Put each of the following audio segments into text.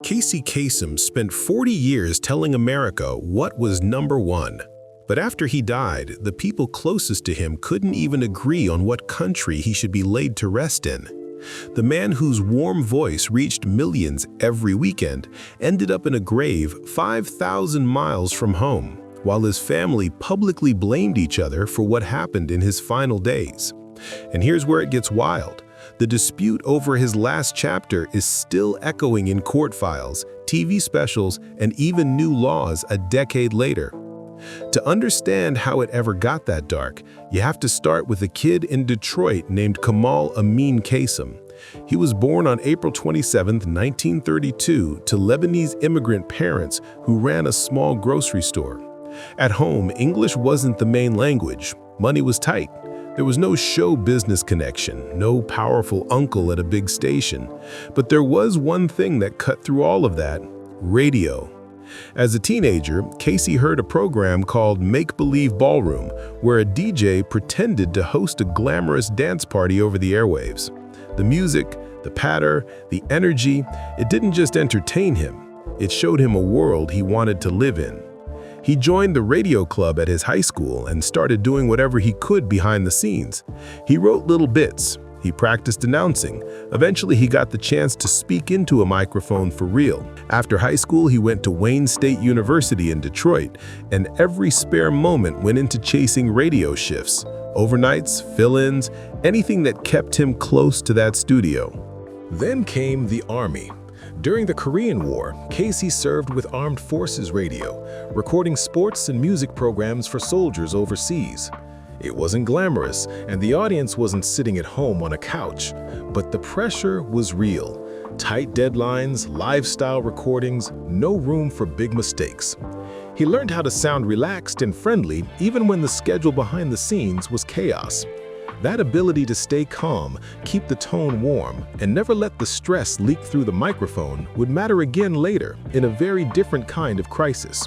Casey Kasem spent 40 years telling America what was number one. But after he died, the people closest to him couldn't even agree on what country he should be laid to rest in. The man whose warm voice reached millions every weekend ended up in a grave 5,000 miles from home, while his family publicly blamed each other for what happened in his final days. And here's where it gets wild. The dispute over his last chapter is still echoing in court files, TV specials, and even new laws a decade later. To understand how it ever got that dark, you have to start with a kid in Detroit named Kamal Amin Kasem. He was born on April 27, 1932, to Lebanese immigrant parents who ran a small grocery store. At home, English wasn't the main language. Money was tight. There was no show business connection, no powerful uncle at a big station. But there was one thing that cut through all of that: radio. As a teenager, Casey heard a program called Make-Believe Ballroom, where a DJ pretended to host a glamorous dance party over the airwaves. The music, the patter, the energy, it didn't just entertain him, it showed him a world he wanted to live in. He joined the radio club at his high school and started doing whatever he could behind the scenes. He wrote little bits. He practiced announcing. Eventually, he got the chance to speak into a microphone for real. After high school, he went to Wayne State University in Detroit, and every spare moment went into chasing radio shifts, overnights, fill-ins, anything that kept him close to that studio. Then came the Army. During the Korean War, Casey served with Armed Forces Radio, recording sports and music programs for soldiers overseas. It wasn't glamorous, and the audience wasn't sitting at home on a couch, but the pressure was real. Tight deadlines, live-style recordings, no room for big mistakes. He learned how to sound relaxed and friendly even when the schedule behind the scenes was chaos. That ability to stay calm, keep the tone warm, and never let the stress leak through the microphone would matter again later in a very different kind of crisis.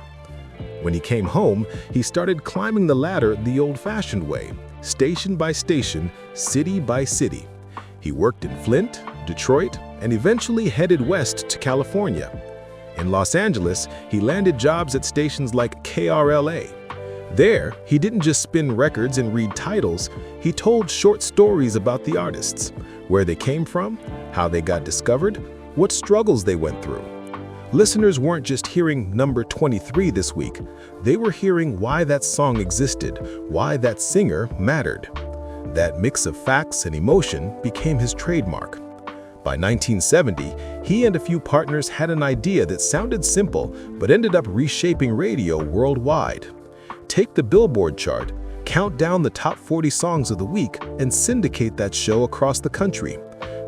When he came home, he started climbing the ladder the old-fashioned way, station by station, city by city. He worked in Flint, Detroit, and eventually headed west to California. In Los Angeles, he landed jobs at stations like KRLA. There, he didn't just spin records and read titles, he told short stories about the artists, where they came from, how they got discovered, what struggles they went through. Listeners weren't just hearing number 23 this week, they were hearing why that song existed, why that singer mattered. That mix of facts and emotion became his trademark. By 1970, he and a few partners had an idea that sounded simple but ended up reshaping radio worldwide. Take the Billboard chart, count down the top 40 songs of the week, and syndicate that show across the country.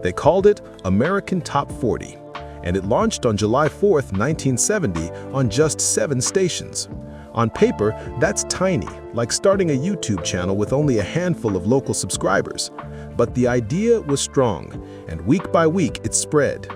They called it American Top 40, and it launched on July 4, 1970, on just 7 stations. On paper, that's tiny, like starting a YouTube channel with only a handful of local subscribers. But the idea was strong, and week by week it spread.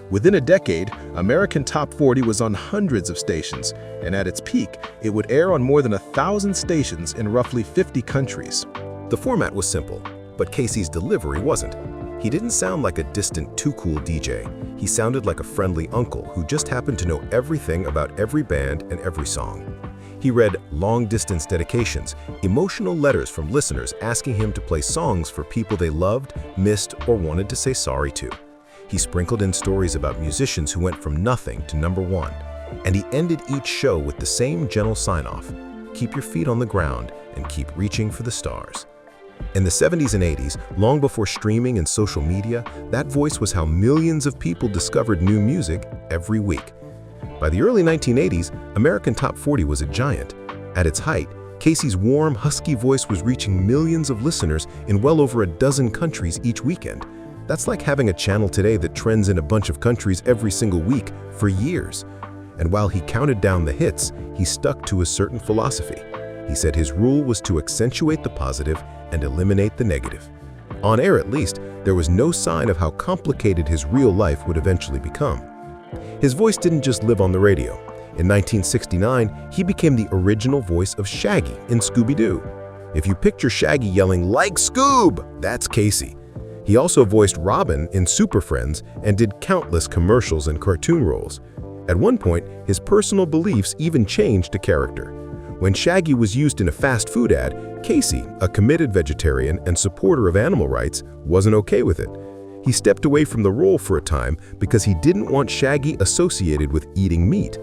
Within a decade, American Top 40 was on hundreds of stations, and at its peak, it would air on more than 1,000 stations in roughly 50 countries. The format was simple, but Casey's delivery wasn't. He didn't sound like a distant, too-cool DJ. He sounded like a friendly uncle who just happened to know everything about every band and every song. He read long-distance dedications, emotional letters from listeners asking him to play songs for people they loved, missed, or wanted to say sorry to. He sprinkled in stories about musicians who went from nothing to number one. And he ended each show with the same gentle sign-off: keep your feet on the ground and keep reaching for the stars. In the 70s and 80s, long before streaming and social media, that voice was how millions of people discovered new music every week. By the early 1980s, American Top 40 was a giant. At its height, Casey's warm, husky voice was reaching millions of listeners in well over a dozen countries each weekend. That's like having a channel today that trends in a bunch of countries every single week for years. And while he counted down the hits, he stuck to a certain philosophy. He said his rule was to accentuate the positive and eliminate the negative. On air at least, there was no sign of how complicated his real life would eventually become. His voice didn't just live on the radio. In 1969, he became the original voice of Shaggy in Scooby-Doo. If you picture Shaggy yelling, "Like Scoob!" that's Casey. He also voiced Robin in Super Friends and did countless commercials and cartoon roles. At one point, his personal beliefs even changed to character. When Shaggy was used in a fast food ad, Casey, a committed vegetarian and supporter of animal rights, wasn't okay with it. He stepped away from the role for a time because he didn't want Shaggy associated with eating meat.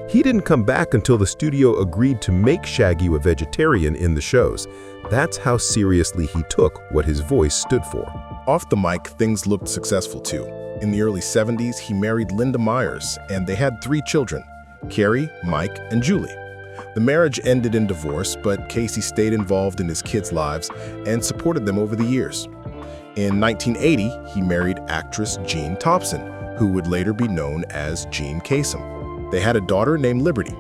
He didn't come back until the studio agreed to make Shaggy a vegetarian in the shows. That's how seriously he took what his voice stood for. Off the mic, things looked successful too. In the early 70s, he married Linda Myers, and they had 3 children, Carrie, Mike, and Julie. The marriage ended in divorce, but Casey stayed involved in his kids' lives and supported them over the years. In 1980, he married actress Jean Thompson, who would later be known as Casey Kasem. They had a daughter named Liberty.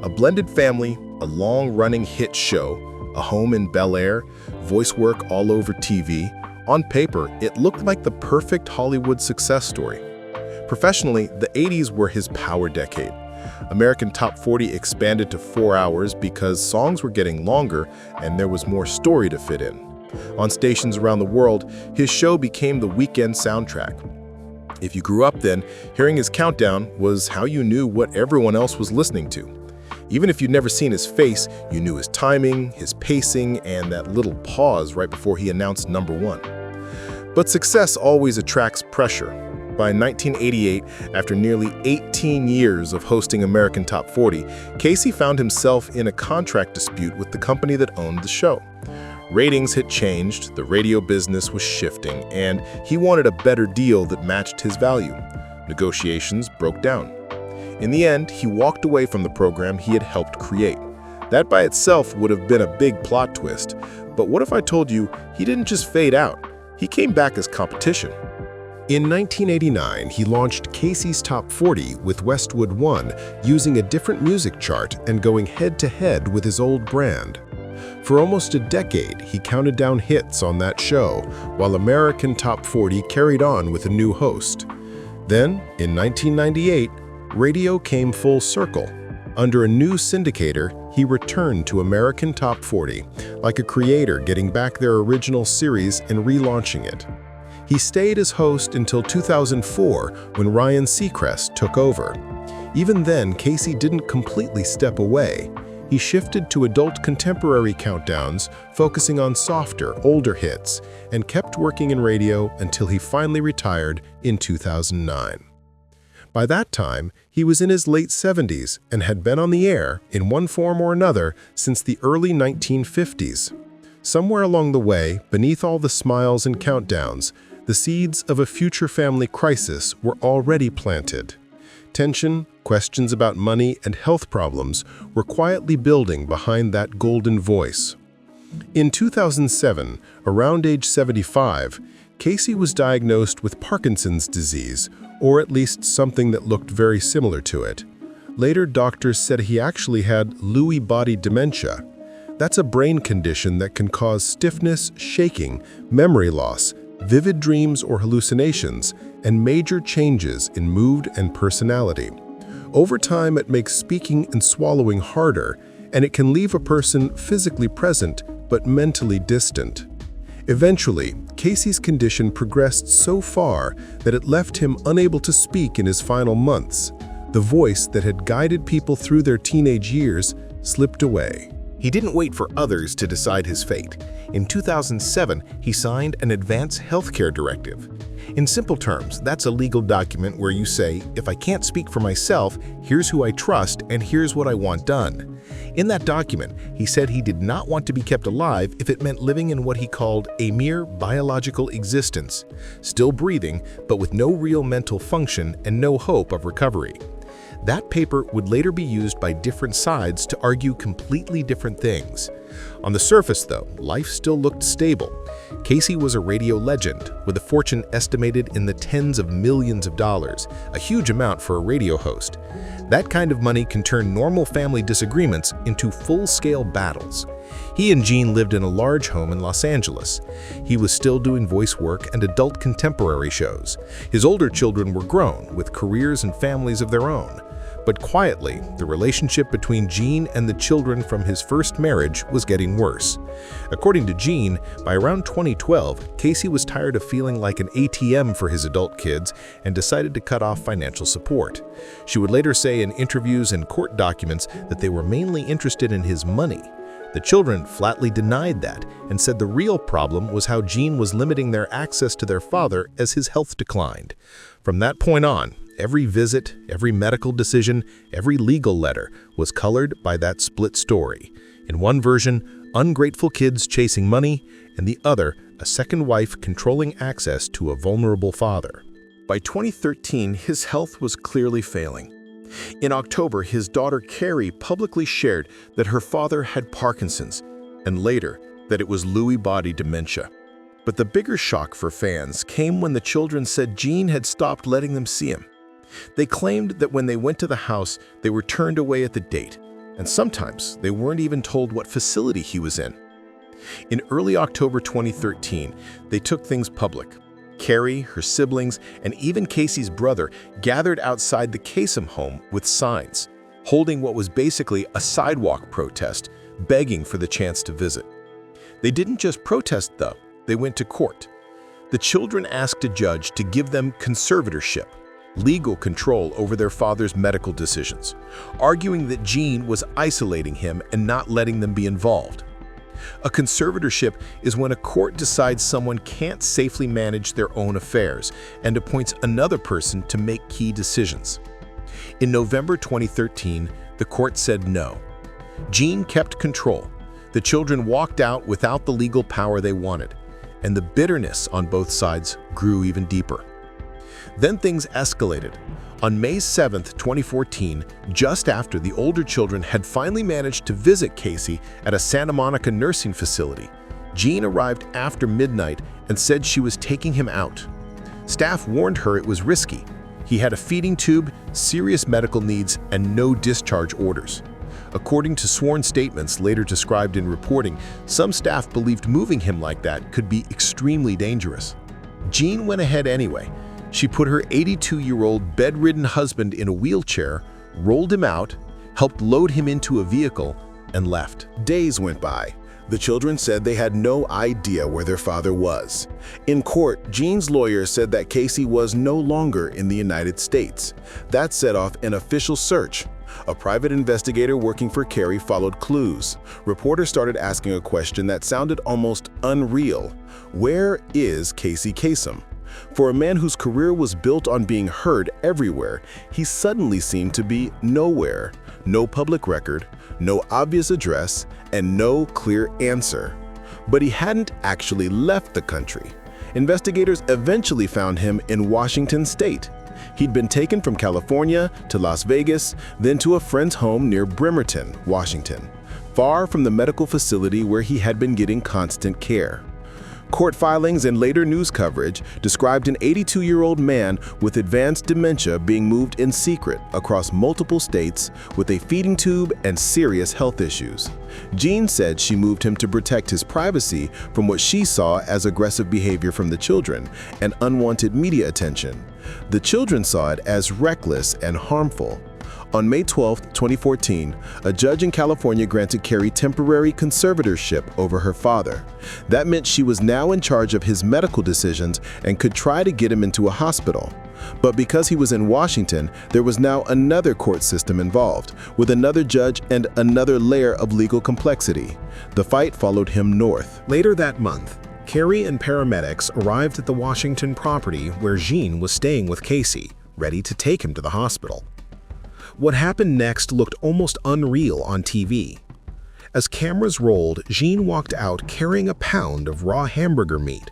A blended family, a long-running hit show, a home in Bel Air, voice work all over TV. On paper, it looked like the perfect Hollywood success story. Professionally, the 80s were his power decade. American Top 40 expanded to 4 hours because songs were getting longer and there was more story to fit in. On stations around the world, his show became the weekend soundtrack. If you grew up then, hearing his countdown was how you knew what everyone else was listening to. Even if you'd never seen his face, you knew his timing, his pacing, and that little pause right before he announced number 1. But success always attracts pressure. By 1988, after nearly 18 years of hosting American Top 40, Casey found himself in a contract dispute with the company that owned the show. Ratings had changed, the radio business was shifting, and he wanted a better deal that matched his value. Negotiations broke down. In the end, he walked away from the program he had helped create. That by itself would have been a big plot twist, but what if I told you he didn't just fade out? He came back as competition. In 1989, he launched Casey's Top 40 with Westwood One, using a different music chart and going head-to-head with his old brand. For almost a decade, he counted down hits on that show, while American Top 40 carried on with a new host. Then, in 1998, radio came full circle. Under a new syndicator, he returned to American Top 40, like a creator getting back their original series and relaunching it. He stayed as host until 2004, when Ryan Seacrest took over. Even then, Casey didn't completely step away. He shifted to adult contemporary countdowns, focusing on softer, older hits, and kept working in radio until he finally retired in 2009. By that time, he was in his late 70s and had been on the air, in one form or another, since the early 1950s. Somewhere along the way, beneath all the smiles and countdowns, the seeds of a future family crisis were already planted. Tension, questions about money, and health problems were quietly building behind that golden voice. In 2007, around age 75, Casey was diagnosed with Parkinson's disease, or at least something that looked very similar to it. Later, doctors said he actually had Lewy body dementia. That's a brain condition that can cause stiffness, shaking, memory loss, vivid dreams or hallucinations, and major changes in mood and personality. Over time, it makes speaking and swallowing harder, and it can leave a person physically present but mentally distant. Eventually, Casey's condition progressed so far that it left him unable to speak in his final months. The voice that had guided people through their teenage years slipped away. He didn't wait for others to decide his fate. In 2007, he signed an Advanced Healthcare Directive. In simple terms, that's a legal document where you say, if I can't speak for myself, here's who I trust and here's what I want done. In that document, he said he did not want to be kept alive if it meant living in what he called a mere biological existence, still breathing, but with no real mental function and no hope of recovery. That paper would later be used by different sides to argue completely different things. On the surface, though, life still looked stable. Casey was a radio legend, with a fortune estimated in the tens of millions of dollars, a huge amount for a radio host. That kind of money can turn normal family disagreements into full-scale battles. He and Jean lived in a large home in Los Angeles. He was still doing voice work and adult contemporary shows. His older children were grown, with careers and families of their own. But quietly, the relationship between Gene and the children from his first marriage was getting worse. According to Gene, by around 2012, Casey was tired of feeling like an ATM for his adult kids and decided to cut off financial support. She would later say in interviews and court documents that they were mainly interested in his money. The children flatly denied that and said the real problem was how Gene was limiting their access to their father as his health declined. From that point on, every visit, every medical decision, every legal letter was colored by that split story. In one version, ungrateful kids chasing money, and the other, a second wife controlling access to a vulnerable father. By 2013, his health was clearly failing. In October, his daughter Carrie publicly shared that her father had Parkinson's, and later that it was Lewy body dementia. But the bigger shock for fans came when the children said Gene had stopped letting them see him. They claimed that when they went to the house, they were turned away at the gate, and sometimes they weren't even told what facility he was in. In early October 2013, they took things public. Carrie, her siblings, and even Casey's brother gathered outside the Kasem home with signs, holding what was basically a sidewalk protest, begging for the chance to visit. They didn't just protest, though. They went to court. The children asked a judge to give them conservatorship, legal control over their father's medical decisions, arguing that Gene was isolating him and not letting them be involved. A conservatorship is when a court decides someone can't safely manage their own affairs and appoints another person to make key decisions. In November 2013, the court said no. Gene kept control. The children walked out without the legal power they wanted, and the bitterness on both sides grew even deeper. Then things escalated. On May 7, 2014, just after the older children had finally managed to visit Casey at a Santa Monica nursing facility, Gene arrived after midnight and said she was taking him out. Staff warned her it was risky. He had a feeding tube, serious medical needs, and no discharge orders. According to sworn statements later described in reporting, some staff believed moving him like that could be extremely dangerous. Gene went ahead anyway. She put her 82-year-old bedridden husband in a wheelchair, rolled him out, helped load him into a vehicle, and left. Days went by. The children said they had no idea where their father was. In court, Gene's lawyer said that Casey was no longer in the United States. That set off an official search. A private investigator working for Carrie followed clues. Reporters started asking a question that sounded almost unreal. Where is Casey Kasem? For a man whose career was built on being heard everywhere, he suddenly seemed to be nowhere. No public record, no obvious address, and no clear answer. But he hadn't actually left the country. Investigators eventually found him in Washington state. He'd been taken from California to Las Vegas, then to a friend's home near Bremerton, Washington, far from the medical facility where he had been getting constant care. Court filings and later news coverage described an 82-year-old man with advanced dementia being moved in secret across multiple states with a feeding tube and serious health issues. Gene said she moved him to protect his privacy from what she saw as aggressive behavior from the children and unwanted media attention. The children saw it as reckless and harmful. On May 12, 2014, a judge in California granted Carrie temporary conservatorship over her father. That meant she was now in charge of his medical decisions and could try to get him into a hospital. But because he was in Washington, there was now another court system involved, with another judge and another layer of legal complexity. The fight followed him north. Later that month, Carrie and paramedics arrived at the Washington property where Gene was staying with Casey, ready to take him to the hospital. What happened next looked almost unreal on TV. As cameras rolled, Gene walked out carrying a pound of raw hamburger meat.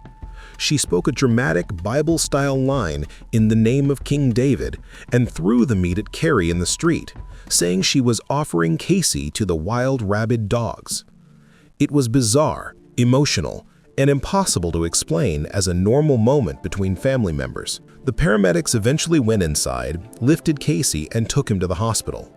She spoke a dramatic Bible-style line in the name of King David and threw the meat at Carrie in the street, saying she was offering Casey to the wild rabid dogs. It was bizarre, emotional, and impossible to explain as a normal moment between family members. The paramedics eventually went inside, lifted Casey, and took him to the hospital.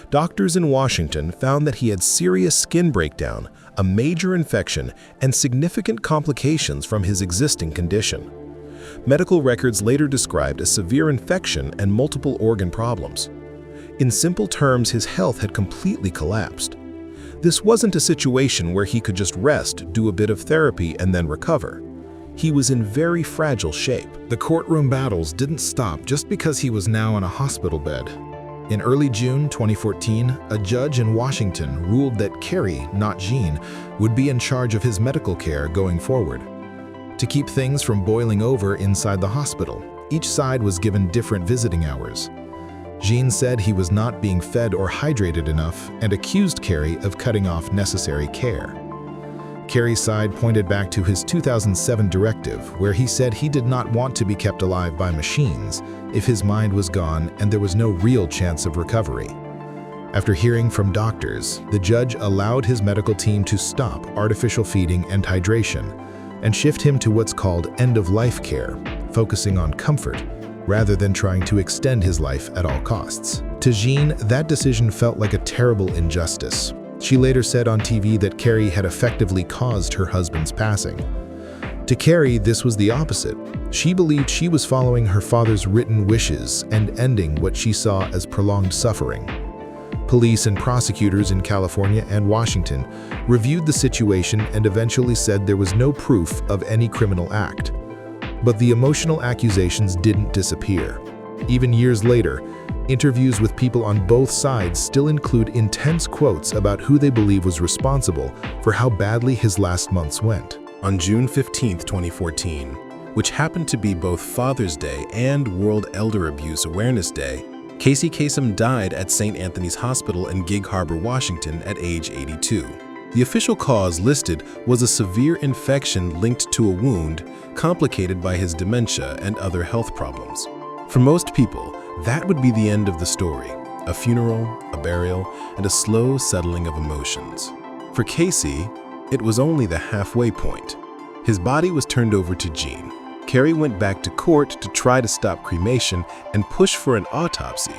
Doctors in Washington found that he had serious skin breakdown, a major infection, and significant complications from his existing condition. Medical records later described a severe infection and multiple organ problems. In simple terms, his health had completely collapsed. This wasn't a situation where he could just rest, do a bit of therapy, and then recover. He was in very fragile shape. The courtroom battles didn't stop just because he was now in a hospital bed. In early June 2014, a judge in Washington ruled that Carey, not Jean, would be in charge of his medical care going forward. To keep things from boiling over inside the hospital, each side was given different visiting hours. Jean said he was not being fed or hydrated enough and accused Carey of cutting off necessary care. Carey's side pointed back to his 2007 directive, where he said he did not want to be kept alive by machines if his mind was gone and there was no real chance of recovery. After hearing from doctors, the judge allowed his medical team to stop artificial feeding and hydration and shift him to what's called end-of-life care, focusing on comfort rather than trying to extend his life at all costs. To Jean, that decision felt like a terrible injustice. She later said on TV that Carey had effectively caused her husband's passing. To Carey, this was the opposite. She believed she was following her father's written wishes and ending what she saw as prolonged suffering. Police and prosecutors in California and Washington reviewed the situation and eventually said there was no proof of any criminal act. But the emotional accusations didn't disappear. Even years later, interviews with people on both sides still include intense quotes about who they believe was responsible for how badly his last months went. On June 15, 2014, which happened to be both Father's Day and World Elder Abuse Awareness Day, Casey Kasem died at St. Anthony's Hospital in Gig Harbor, Washington at age 82. The official cause listed was a severe infection linked to a wound complicated by his dementia and other health problems. For most people, that would be the end of the story, a funeral, a burial, and a slow settling of emotions. For Casey, it was only the halfway point. His body was turned over to Jean. Carey went back to court to try to stop cremation and push for an autopsy,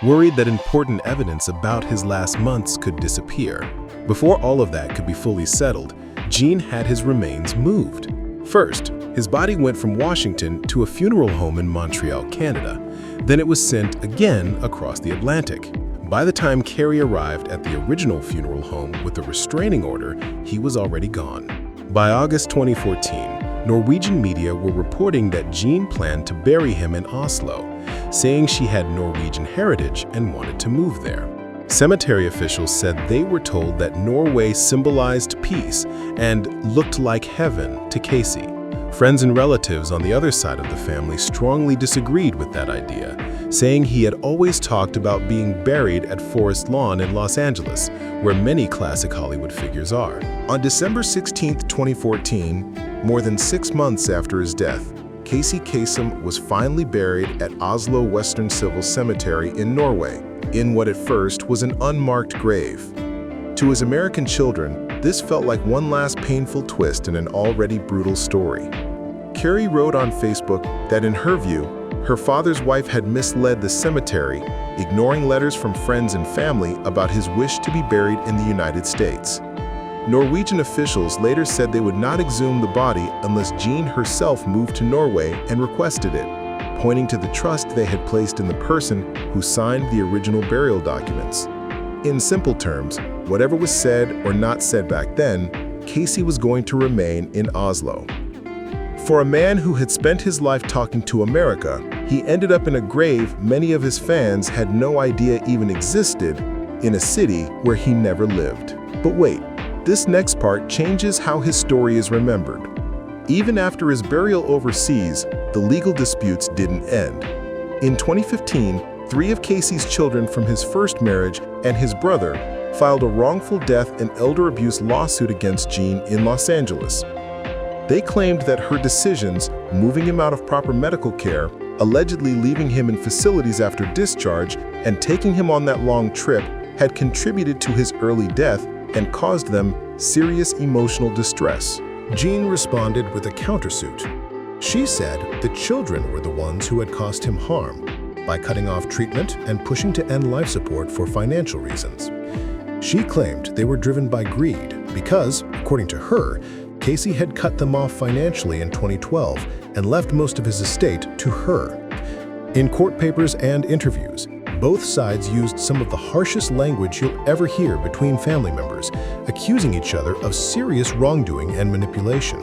worried that important evidence about his last months could disappear. Before all of that could be fully settled, Jean had his remains moved. First, his body went from Washington to a funeral home in Montreal, Canada. Then it was sent again across the Atlantic. By the time Carey arrived at the original funeral home with a restraining order, he was already gone. By August 2014, Norwegian media were reporting that Jean planned to bury him in Oslo, saying she had Norwegian heritage and wanted to move there. Cemetery officials said they were told that Norway symbolized peace and looked like heaven to Casey. Friends and relatives on the other side of the family strongly disagreed with that idea, saying he had always talked about being buried at Forest Lawn in Los Angeles, where many classic Hollywood figures are. On December 16, 2014, more than 6 months after his death, Casey Kasem was finally buried at Oslo Western Civil Cemetery in Norway, in what at first was an unmarked grave. To his American children, this felt like one last painful twist in an already brutal story. Carey wrote on Facebook that in her view, her father's wife had misled the cemetery, ignoring letters from friends and family about his wish to be buried in the United States. Norwegian officials later said they would not exhume the body unless Jean herself moved to Norway and requested it, pointing to the trust they had placed in the person who signed the original burial documents. In simple terms, whatever was said or not said back then, Casey was going to remain in Oslo. For a man who had spent his life talking to America, he ended up in a grave many of his fans had no idea even existed, in a city where he never lived. But wait, this next part changes how his story is remembered. Even after his burial overseas, the legal disputes didn't end. In 2015, 3 of Casey's children from his first marriage and his brother filed a wrongful death and elder abuse lawsuit against Jean in Los Angeles. They claimed that her decisions, moving him out of proper medical care, allegedly leaving him in facilities after discharge, and taking him on that long trip had contributed to his early death and caused them serious emotional distress. Jean responded with a countersuit. She said the children were the ones who had caused him harm by cutting off treatment and pushing to end life support for financial reasons. She claimed they were driven by greed because, according to her, Casey had cut them off financially in 2012 and left most of his estate to her. In court papers and interviews, Both sides used some of the harshest language you'll ever hear between family members, accusing each other of serious wrongdoing and manipulation.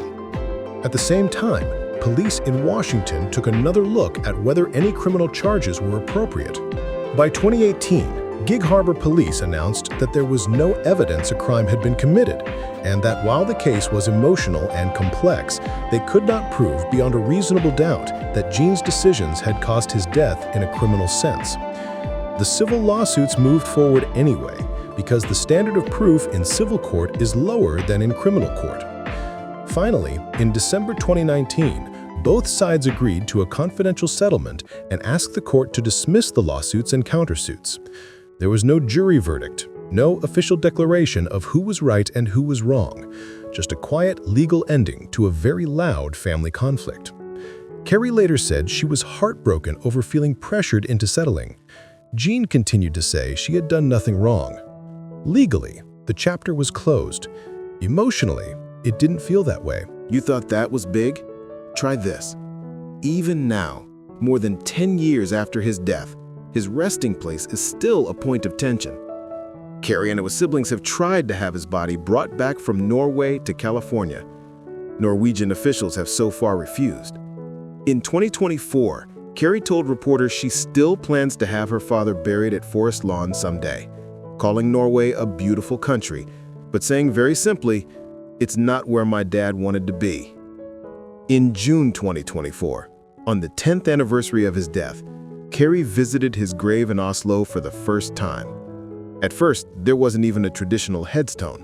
At the same time, police in Washington took another look at whether any criminal charges were appropriate. By 2018, Gig Harbor Police announced that there was no evidence a crime had been committed, and that while the case was emotional and complex, they could not prove beyond a reasonable doubt that Gene's decisions had caused his death in a criminal sense. The civil lawsuits moved forward anyway, because the standard of proof in civil court is lower than in criminal court. Finally, in December 2019, both sides agreed to a confidential settlement and asked the court to dismiss the lawsuits and countersuits. There was no jury verdict, no official declaration of who was right and who was wrong, just a quiet legal ending to a very loud family conflict. Carrie later said she was heartbroken over feeling pressured into settling. Gene continued to say she had done nothing wrong. Legally, the chapter was closed. Emotionally, it didn't feel that way. You thought that was big? Try this. Even now, more than 10 years after his death, his resting place is still a point of tension. Carrie and his siblings have tried to have his body brought back from Norway to California. Norwegian officials have so far refused. In 2024, Carrie told reporters she still plans to have her father buried at Forest Lawn someday, calling Norway a beautiful country, but saying very simply, "It's not where my dad wanted to be." In June 2024, on the 10th anniversary of his death, Carrie visited his grave in Oslo for the first time. At first, there wasn't even a traditional headstone.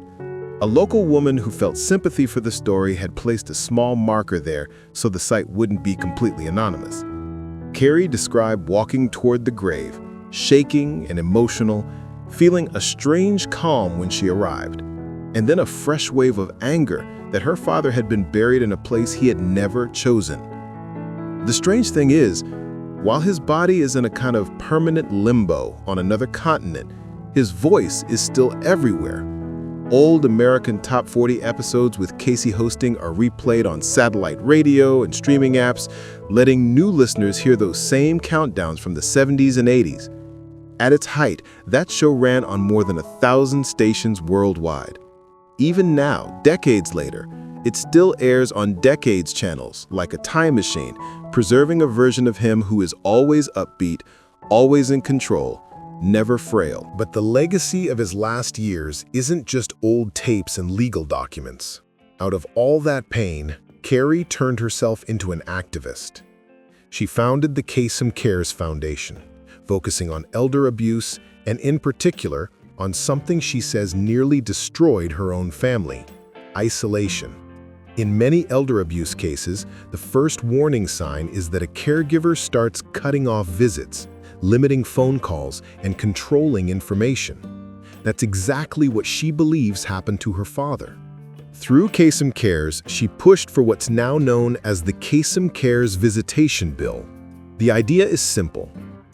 A local woman who felt sympathy for the story had placed a small marker there so the site wouldn't be completely anonymous. Carrie described walking toward the grave, shaking and emotional, feeling a strange calm when she arrived, and then a fresh wave of anger that her father had been buried in a place he had never chosen. The strange thing is, while his body is in a kind of permanent limbo on another continent, his voice is still everywhere. Old American Top 40 episodes with Casey hosting are replayed on satellite radio and streaming apps, letting new listeners hear those same countdowns from the 70s and 80s. At its height, that show ran on more than 1,000 stations worldwide. Even now, decades later, it still airs on Decades channels like a time machine, preserving a version of him who is always upbeat, always in control, never frail. But the legacy of his last years isn't just old tapes and legal documents. Out of all that pain, Carrie turned herself into an activist. She founded the Kasem Cares Foundation, focusing on elder abuse and, in particular, on something she says nearly destroyed her own family: isolation. In many elder abuse cases, the first warning sign is that a caregiver starts cutting off visits, limiting phone calls, and controlling information. That's exactly what she believes happened to her father. Through Kasem Cares, she pushed for what's now known as the Kasem Cares Visitation Bill. The idea is simple.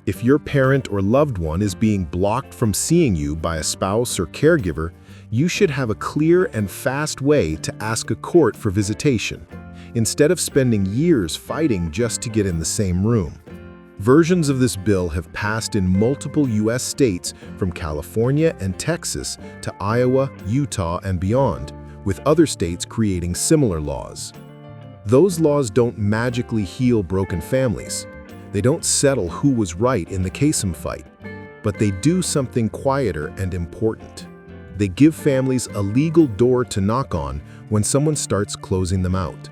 If your parent or loved one is being blocked from seeing you by a spouse or caregiver, you should have a clear and fast way to ask a court for visitation, instead of spending years fighting just to get in the same room. Versions of this bill have passed in multiple U.S. states from California and Texas to Iowa, Utah, and beyond, with other states creating similar laws. Those laws don't magically heal broken families. They don't settle who was right in the Kasem fight, but they do something quieter and important. They give families a legal door to knock on when someone starts closing them out.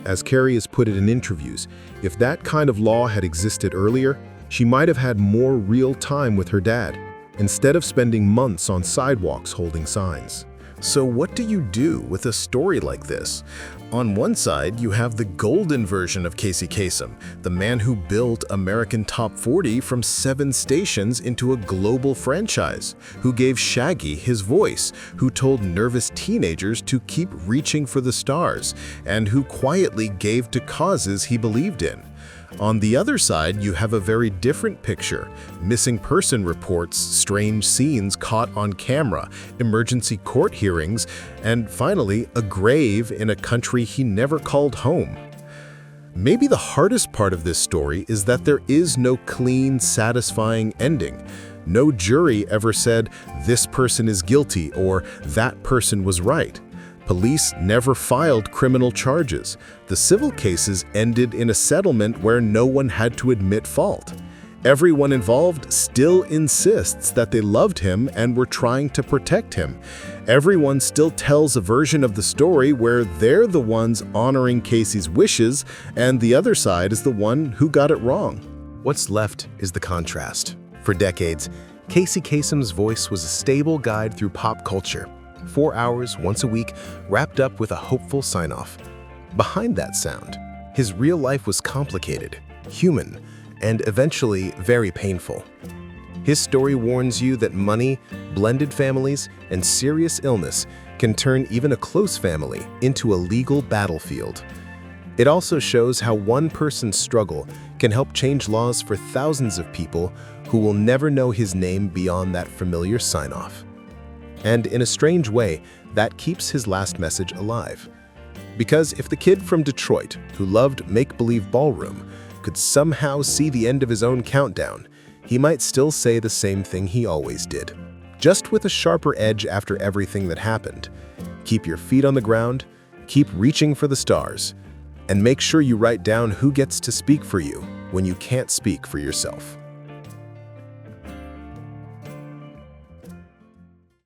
As Carrie has put it in interviews, if that kind of law had existed earlier, she might have had more real time with her dad, instead of spending months on sidewalks holding signs. So what do you do with a story like this? On one side, you have the golden version of Casey Kasem, the man who built American Top 40 from 7 stations into a global franchise, who gave Shaggy his voice, who told nervous teenagers to keep reaching for the stars, and who quietly gave to causes he believed in. On the other side, you have a very different picture: missing person reports, strange scenes caught on camera, emergency court hearings, and finally, a grave in a country he never called home. Maybe the hardest part of this story is that there is no clean, satisfying ending. No jury ever said, this person is guilty or that person was right. Police never filed criminal charges. The civil cases ended in a settlement where no one had to admit fault. Everyone involved still insists that they loved him and were trying to protect him. Everyone still tells a version of the story where they're the ones honoring Casey's wishes and the other side is the one who got it wrong. What's left is the contrast. For decades, Casey Kasem's voice was a stable guide through pop culture. 4 hours once a week, wrapped up with a hopeful sign-off. Behind that sound, his real life was complicated, human, and eventually very painful. His story warns you that money, blended families, and serious illness can turn even a close family into a legal battlefield. It also shows how one person's struggle can help change laws for thousands of people who will never know his name beyond that familiar sign-off. And in a strange way, that keeps his last message alive. Because if the kid from Detroit who loved make-believe ballroom could somehow see the end of his own countdown, he might still say the same thing he always did, just with a sharper edge after everything that happened. Keep your feet on the ground, keep reaching for the stars, and make sure you write down who gets to speak for you when you can't speak for yourself.